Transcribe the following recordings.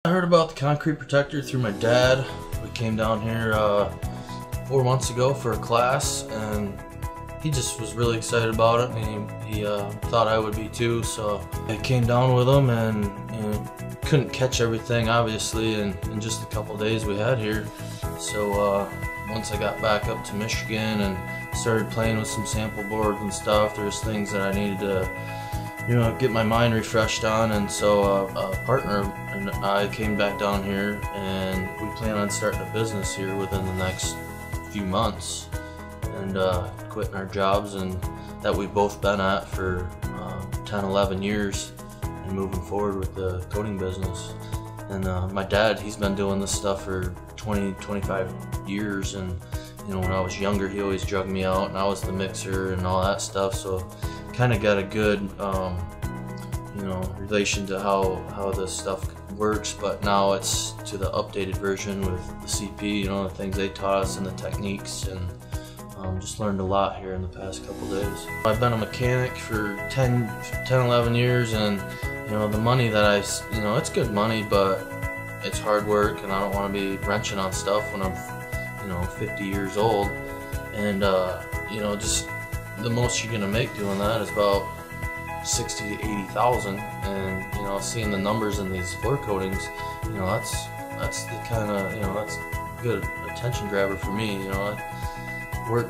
I heard about the concrete protector through my dad. We came down here 4 months ago for a class, and he just was really excited about it, and he thought I would be too. So I came down with him, and couldn't catch everything obviously in just a couple days we had here. So once I got back up to Michigan and started playing with some sample boards and stuff, there's things that I needed to get my mind refreshed on, and so a partner and I came back down here, and we plan on starting a business here within the next few months, and quitting our jobs and that we've both been at for 10-11 years, and moving forward with the coating business. And my dad, he's been doing this stuff for 20-25 years, and when I was younger, he always drugged me out, and I was the mixer and all that stuff, so kind of got a good relation to how this stuff works. But now it's to the updated version with the CP, the things they taught us and the techniques, and just learned a lot here in the past couple days. I've been a mechanic for 10-11 years, and the money that it's good money, but it's hard work, and I don't want to be wrenching on stuff when I'm 50 years old. And just the most you're gonna make doing that is about 60 to 80,000, and seeing the numbers in these floor coatings, that's the kind of that's a good attention grabber for me. I work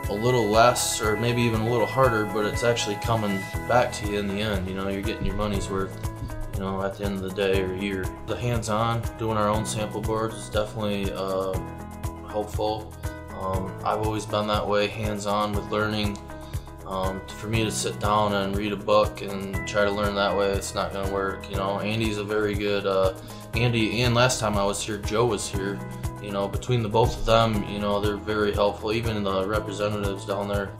a little less, or maybe even a little harder, but it's actually coming back to you in the end. You're getting your money's worth at the end of the day or year. The hands-on, doing our own sample boards is definitely helpful. I've always been that way, hands-on with learning. For me to sit down and read a book and try to learn that way, it's not going to work. Andy's a very good, Andy, and last time I was here, Joe was here. Between the both of them, they're very helpful, even the representatives down there.